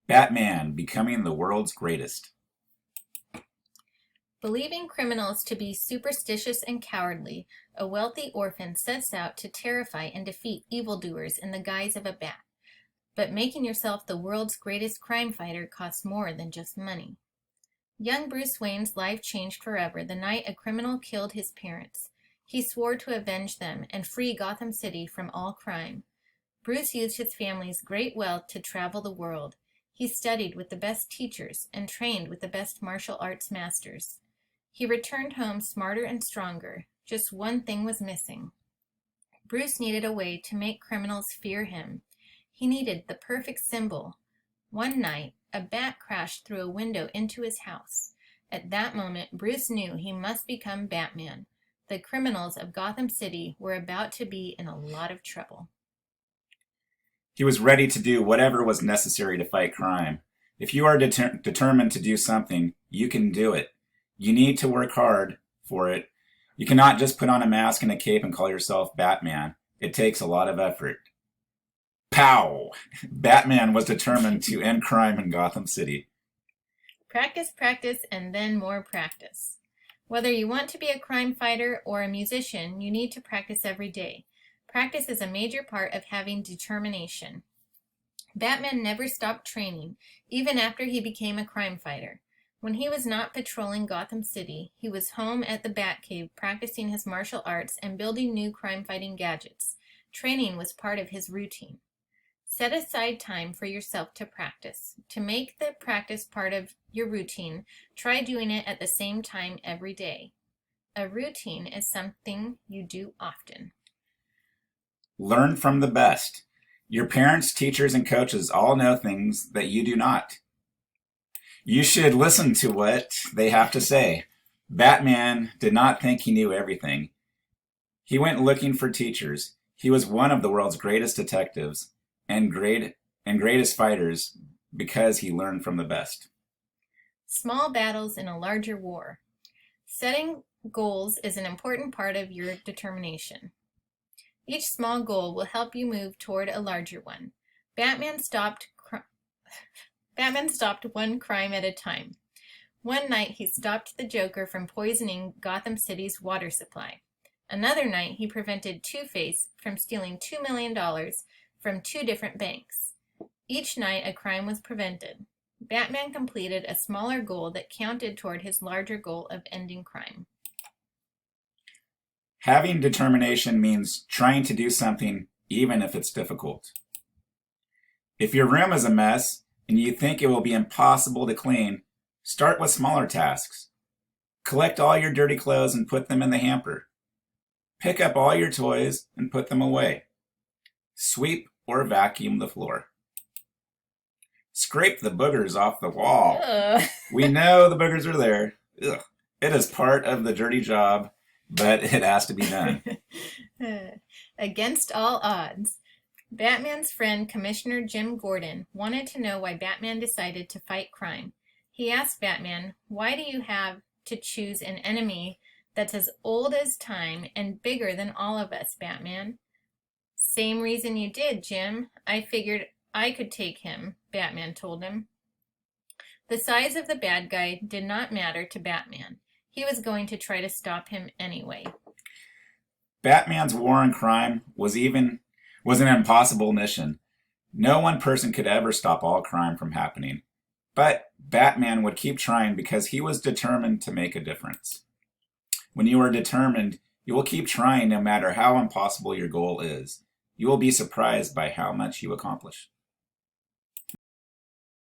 Batman becoming the world's greatest. Believing criminals to be superstitious and cowardly, a wealthy orphan sets out to terrify and defeat evildoers in the guise of a bat. But making yourself the world's greatest crime fighter costs more than just money. Young Bruce Wayne's life changed forever the night a criminal killed his parents. He swore to avenge them and free Gotham City from all crime. Bruce used his family's great wealth to travel the world. He studied with the best teachers and trained with the best martial arts masters. He returned home smarter and stronger. Just one thing was missing. Bruce needed a way to make criminals fear him. He needed the perfect symbol. One night, a bat crashed through a window into his house. At that moment, Bruce knew he must become Batman. The criminals of Gotham City were about to be in a lot of trouble. He was ready to do whatever was necessary to fight crime. If you are determined to do something, you can do it. You need to work hard for it. You cannot just put on a mask and a cape and call yourself Batman. It takes a lot of effort. Pow! Batman was determined to end crime in Gotham City. Practice, practice, and then more practice. Whether you want to be a crime fighter or a musician, you need to practice every day. Practice is a major part of having determination. Batman never stopped training, even after he became a crime fighter. When he was not patrolling Gotham City, he was home at the Batcave practicing his martial arts and building new crime-fighting gadgets. Training was part of his routine. Set aside time for yourself to practice. To make the practice part of your routine, try doing it at the same time every day. A routine is something you do often. Learn from the best. Your parents, teachers, and coaches all know things that you do not. You should listen to what they have to say. Batman did not think he knew everything. He went looking for teachers. He was one of the world's greatest detectives and greatest fighters because he learned from the best. Small battles in a larger war. Setting goals is an important part of your determination. Each small goal will help you move toward a larger one. Batman stopped one crime at a time. One night he stopped the Joker from poisoning Gotham City's water supply. Another night he prevented Two-Face from stealing $2 million from 2 different banks. Each night a crime was prevented. Batman completed a smaller goal that counted toward his larger goal of ending crime. Having determination means trying to do something even if it's difficult. If your room is a mess and you think it will be impossible to clean, start with smaller tasks. Collect all your dirty clothes and put them in the hamper. Pick up all your toys and put them away. Sweep or vacuum the floor. Scrape the boogers off the wall. Ugh. We know the boogers are there. Ugh. It is part of the dirty job, but it has to be done. Against all odds. Batman's friend, Commissioner Jim Gordon, wanted to know why Batman decided to fight crime. He asked Batman, "Why do you have to choose an enemy that's as old as time and bigger than all of us, Batman?" "Same reason you did, Jim. I figured I could take him," Batman told him. The size of the bad guy did not matter to Batman. He was going to try to stop him anyway. Batman's war on crime was an impossible mission. No one person could ever stop all crime from happening. But Batman would keep trying because he was determined to make a difference. When you are determined, you will keep trying no matter how impossible your goal is. You will be surprised by how much you accomplish.